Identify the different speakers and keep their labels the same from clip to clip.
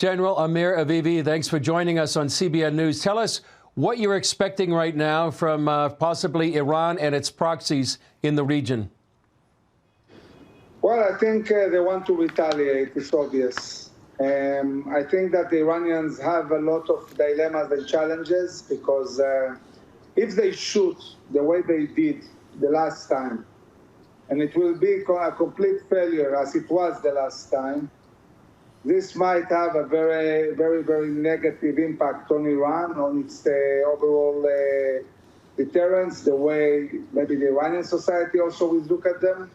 Speaker 1: General Amir Avivi, thanks for joining us on CBN News. Tell us what you're expecting right now from possibly Iran and its proxies in the region.
Speaker 2: Well, I think they want to retaliate. It's obvious. I think that the Iranians have a lot of dilemmas and challenges because if they shoot the way they did the last time, and it will be a complete failure as it was the last time, this might have a very, very, very negative impact on Iran, on its overall deterrence, the way maybe the Iranian society also will look at them.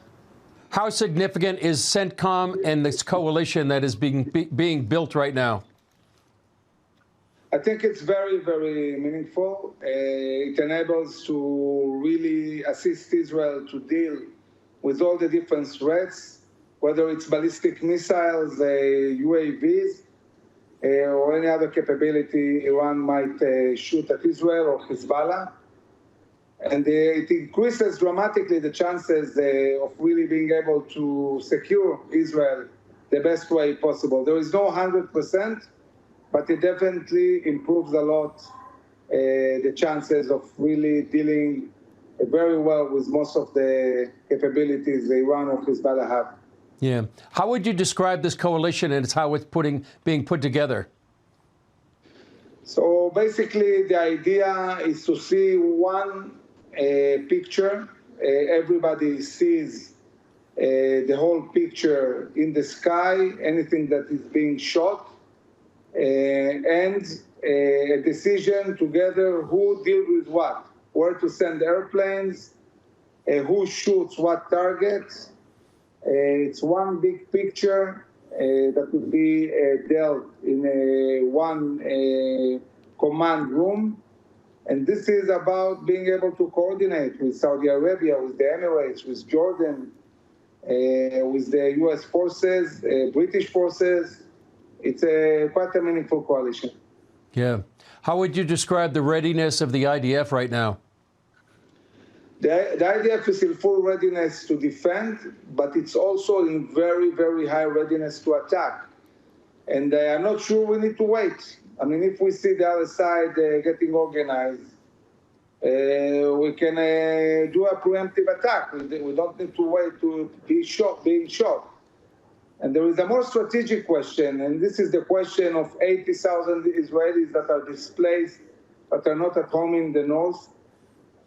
Speaker 1: How significant is CENTCOM and this coalition that is being built right now?
Speaker 2: I think it's very, very meaningful. It enables to really assist Israel to deal with all the different threats, whether it's ballistic missiles, UAVs, or any other capability Iran might shoot at Israel or Hezbollah. And it increases dramatically the chances of really being able to secure Israel the best way possible. There is no 100%, but it definitely improves a lot the chances of really dealing very well with most of the capabilities Iran or Hezbollah have.
Speaker 1: Yeah. How would you describe this coalition and how it's being put together?
Speaker 2: So basically, the idea is to see one picture. Everybody sees the whole picture in the sky, anything that is being shot, and a decision together who deals with what, where to send airplanes, who shoots what targets. It's one big picture that will be dealt in one command room. And this is about being able to coordinate with Saudi Arabia, with the Emirates, with Jordan, with the U.S. forces, British forces. It's quite a meaningful coalition.
Speaker 1: Yeah. How would you describe the readiness of the IDF right now?
Speaker 2: The IDF is in full readiness to defend, but it's also in very, very high readiness to attack. And I'm not sure we need to wait. I mean, if we see the other side getting organized, we can do a preemptive attack. We don't need to wait to be being shot. And there is a more strategic question, and this is the question of 80,000 Israelis that are displaced, but are not at home in the north.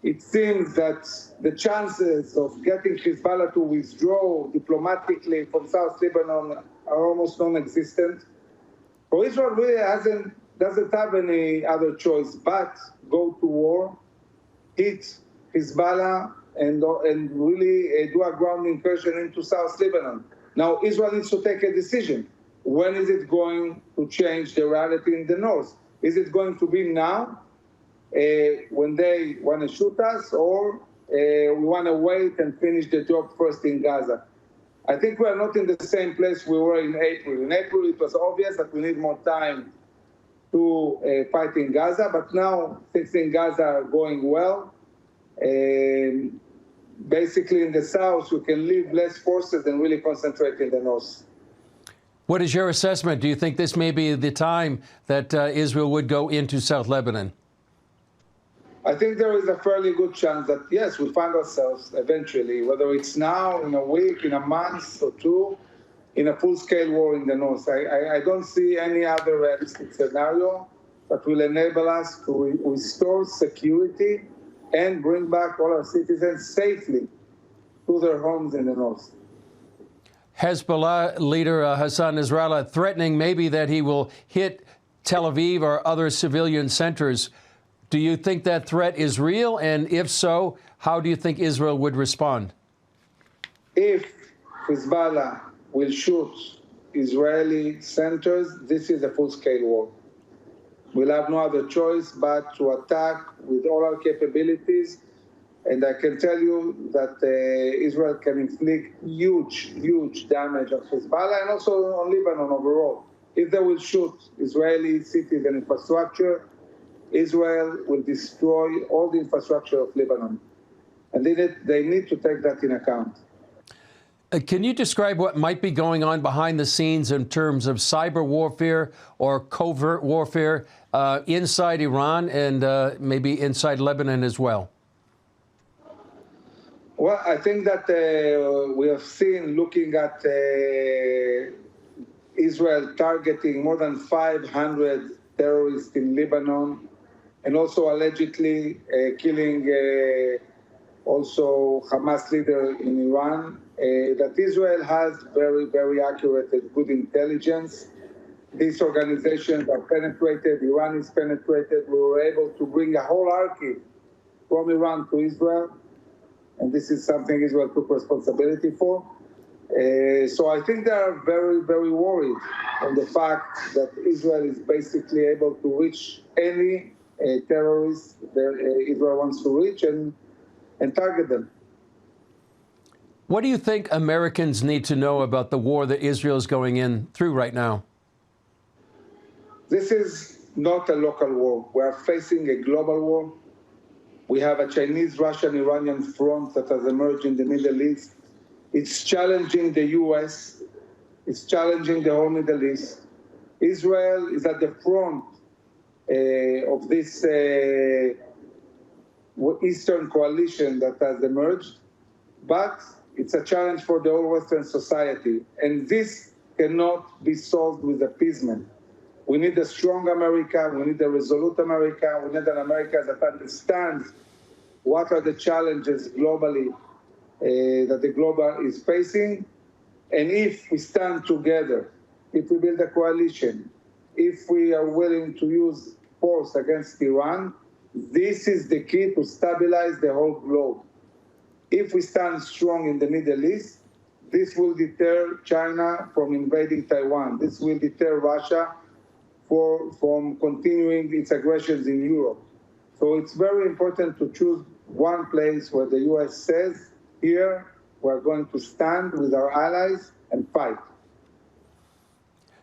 Speaker 2: It seems that the chances of getting Hezbollah to withdraw diplomatically from South Lebanon are almost non-existent. So Israel really doesn't have any other choice but go to war, hit Hezbollah, and really do a ground incursion into South Lebanon. Now, Israel needs to take a decision. When is it going to change the reality in the north? Is it going to be now, when they want to shoot us, or we want to wait and finish the job first in Gaza? I think we are not in the same place we were in April. In April, it was obvious that we need more time to fight in Gaza, but now things in Gaza are going well. Basically, in the south, we can leave less forces and really concentrate in the north.
Speaker 1: What is your assessment? Do you think this may be the time that Israel would go into South Lebanon?
Speaker 2: I think there is a fairly good chance that, yes, we'll find ourselves eventually, whether it's now, in a week, in a month or two, in a full-scale war in the north. I don't see any other realistic scenario that will enable us to restore security and bring back all our citizens safely to their homes in the north.
Speaker 1: Hezbollah leader Hassan Nasrallah threatening maybe that he will hit Tel Aviv or other civilian centers. Do you think that threat is real? And if so, how do you think Israel would respond?
Speaker 2: If Hezbollah will shoot Israeli centers, this is a full-scale war. We'll have no other choice but to attack with all our capabilities. And I can tell you that Israel can inflict huge, huge damage on Hezbollah and also on Lebanon overall. If they will shoot Israeli cities and infrastructure, Israel will destroy all the infrastructure of Lebanon. And they need to take that in account.
Speaker 1: Can you describe what might be going on behind the scenes in terms of cyber warfare or covert warfare inside Iran and maybe inside Lebanon as well?
Speaker 2: Well, I think that we have seen, looking at Israel targeting more than 500 terrorists in Lebanon, and also allegedly killing also Hamas leader in Iran, that Israel has very, very accurate and good intelligence. These organizations are penetrated, Iran is penetrated. We were able to bring a whole archive from Iran to Israel, and this is something Israel took responsibility for. So I think they are very, very worried on the fact that Israel is basically able to reach any terrorist that Israel wants to reach and target them.
Speaker 1: What do you think Americans need to know about the war that Israel is going in through right now?
Speaker 2: This is not a local war. We are facing a global war. We have a Chinese, Russian, Iranian front that has emerged in the Middle East. It's challenging the U.S. It's challenging the whole Middle East. Israel is at the front of this Eastern coalition that has emerged, but it's a challenge for the whole Western society. And this cannot be solved with appeasement. We need a strong America. We need a resolute America. We need an America that understands what are the challenges globally that the global is facing. And if we stand together, if we build a coalition, if we are willing to use force against Iran, this is the key to stabilize the whole globe. If we stand strong in the Middle East, this will deter China from invading Taiwan. This will deter Russia from continuing its aggressions in Europe. So it's very important to choose one place where the U.S. says, here, we're going to stand with our allies and fight.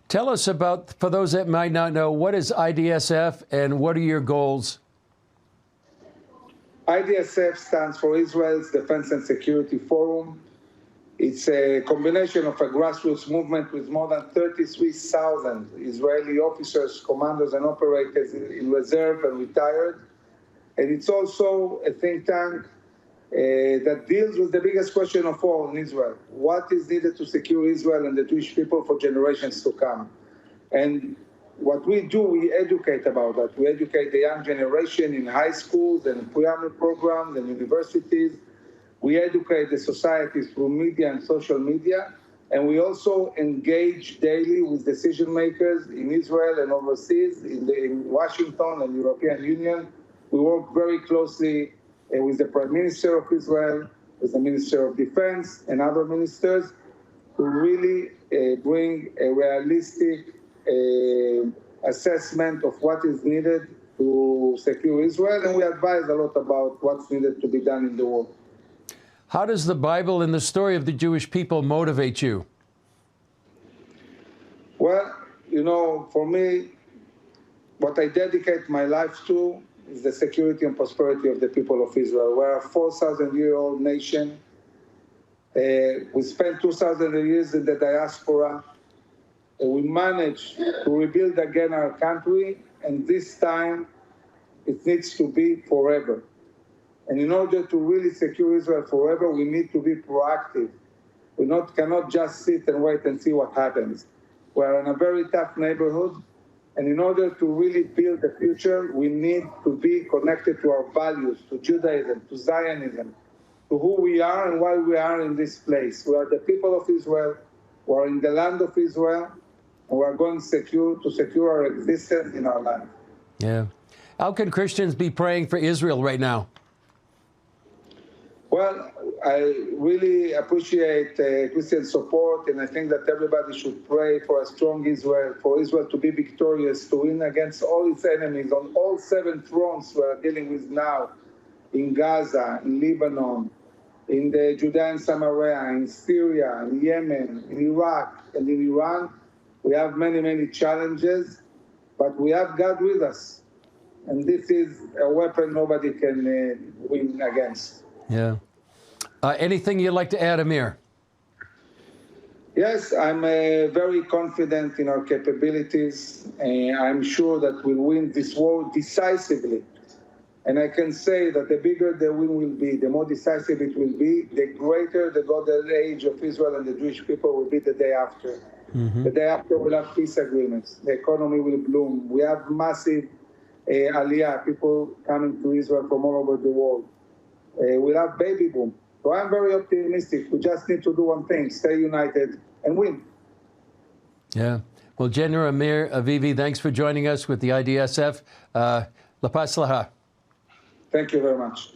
Speaker 1: Tell us about, for those that might not know, what is IDFF and what are your goals?
Speaker 2: IDFF stands for Israel's Defense and Security Forum. It's a combination of a grassroots movement with more than 33,000 Israeli officers, commanders, and operators in reserve and retired. And it's also a think tank that deals with the biggest question of all in Israel. What is needed to secure Israel and the Jewish people for generations to come? And what we do, we educate about that. We educate the young generation in high schools and pre-army programs and universities. We educate the society through media and social media. And we also engage daily with decision makers in Israel and overseas, in Washington and European Union. We work very closely with the Prime Minister of Israel, with the Minister of Defense and other ministers to really bring a realistic assessment of what is needed to secure Israel. And we advise a lot about what's needed to be done in the war.
Speaker 1: How does the Bible and the story of the Jewish people motivate you?
Speaker 2: Well, you know, for me, what I dedicate my life to is the security and prosperity of the people of Israel. We're a 4,000-year-old nation. We spent 2,000 years in the diaspora. We managed to rebuild again our country, and this time it needs to be forever. And in order to really secure Israel forever, we need to be proactive. We cannot just sit and wait and see what happens. We're in a very tough neighborhood, and in order to really build the future, we need to be connected to our values, to Judaism, to Zionism, to who we are and why we are in this place. We are the people of Israel. We are in the land of Israel, and we are going to secure our existence in our land.
Speaker 1: Yeah. How can Christians be praying for Israel right now?
Speaker 2: Well, I really appreciate Christian support, and I think that everybody should pray for a strong Israel, for Israel to be victorious, to win against all its enemies on all 7 fronts we are dealing with now, in Gaza, in Lebanon, in the Judea and Samaria, in Syria, in Yemen, in Iraq, and in Iran. We have many, many challenges, but we have God with us. And this is a weapon nobody can win against.
Speaker 1: Yeah. Anything you'd like to add, Amir?
Speaker 2: Yes, I'm very confident in our capabilities. I'm sure that we'll win this war decisively. And I can say that the bigger the win will be, the more decisive it will be, the greater the golden age of Israel and the Jewish people will be the day after. The day after, we'll have peace agreements. The economy will bloom. We have massive aliyah, people coming to Israel from all over the world. We'll have baby boom. So I'm very optimistic. We just need to do one thing, stay united and win.
Speaker 1: Yeah. Well, General Amir Avivi, thanks for joining us with the IDSF. La Paz Laha.
Speaker 2: Thank you very much.